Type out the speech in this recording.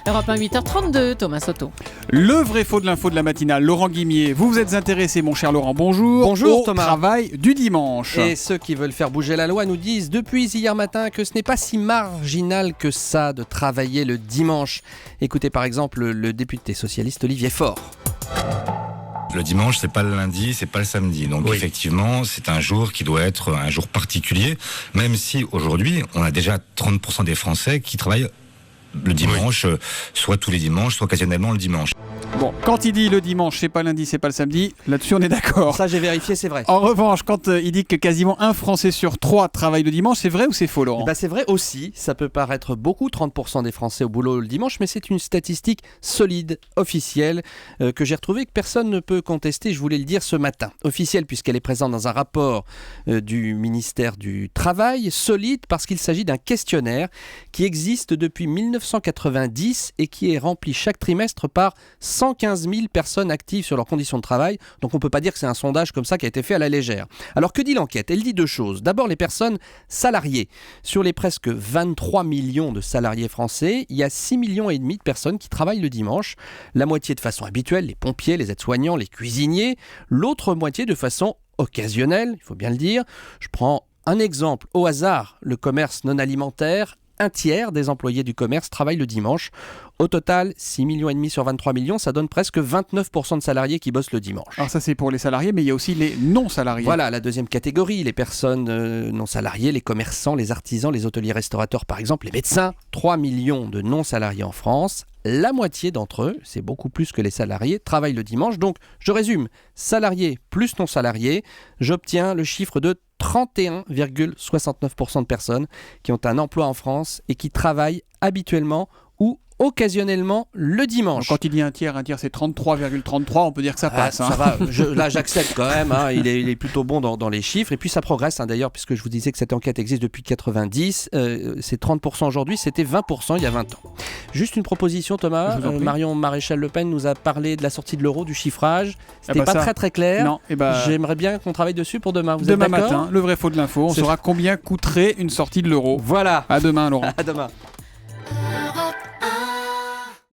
Europe 1, 8h32, Thomas Soto. Le vrai faux de l'info de la matinale, Laurent Guimier. Vous vous êtes intéressé, mon cher Laurent, bonjour. Bonjour, au Thomas. Travail du dimanche. Et ceux qui veulent faire bouger la loi nous disent depuis hier matin que ce n'est pas si marginal que ça de travailler le dimanche. Écoutez par exemple le député socialiste Olivier Faure. Le dimanche, c'est pas le lundi, c'est pas le samedi. Donc effectivement, c'est un jour qui doit être un jour particulier, même si aujourd'hui, on a déjà 30% des Français qui travaillent le dimanche, soit tous les dimanches, soit occasionnellement le dimanche. Bon, quand il dit le dimanche, c'est pas lundi, c'est pas le samedi, là-dessus on est d'accord. Ça j'ai vérifié, c'est vrai. En revanche, quand il dit que quasiment un Français sur 3 travaille le dimanche, c'est vrai ou c'est faux, Laurent ? C'est vrai aussi, ça peut paraître beaucoup, 30% des Français au boulot le dimanche, mais c'est une statistique solide, officielle, que j'ai retrouvée, que personne ne peut contester, je voulais le dire ce matin. Officielle puisqu'elle est présente dans un rapport du ministère du Travail, solide parce qu'il s'agit d'un questionnaire qui existe depuis 1990 et qui est rempli chaque trimestre par 115 000 personnes actives sur leurs conditions de travail. Donc on ne peut pas dire que c'est un sondage comme ça qui a été fait à la légère. Alors que dit l'enquête ? Elle dit deux choses. D'abord les personnes salariées. Sur les presque 23 millions de salariés français, il y a 6,5 millions de personnes qui travaillent le dimanche. La moitié de façon habituelle, les pompiers, les aides-soignants, les cuisiniers. L'autre moitié de façon occasionnelle, il faut bien le dire. Je prends un exemple au hasard, le commerce non alimentaire. Un tiers des employés du commerce travaillent le dimanche. Au total, 6,5 millions sur 23 millions, ça donne presque 29% de salariés qui bossent le dimanche. Alors ça c'est pour les salariés, mais il y a aussi les non-salariés. Voilà, la deuxième catégorie, les personnes non salariées, les commerçants, les artisans, les hôteliers-restaurateurs par exemple, les médecins. 3 millions de non-salariés en France. La moitié d'entre eux, c'est beaucoup plus que les salariés, travaillent le dimanche. Donc, je résume, salariés plus non-salariés, j'obtiens le chiffre de 31,69% de personnes qui ont un emploi en France et qui travaillent habituellement ou occasionnellement le dimanche. Donc, quand il dit un tiers c'est 33,33, on peut dire que ça passe. Ça va, là j'accepte quand même, il est plutôt bon dans les chiffres et puis ça progresse d'ailleurs puisque je vous disais que cette enquête existe depuis 90, c'est 30% aujourd'hui, c'était 20% il y a 20 ans. Juste une proposition Thomas, Marion Maréchal-Le Pen nous a parlé de la sortie de l'euro, du chiffrage, c'était pas très clair. Non, j'aimerais bien qu'on travaille dessus pour demain, vous demain êtes d'accord ? Matin, le vrai faux de l'info, on saura combien coûterait une sortie de l'euro. Voilà. À demain Laurent. À demain.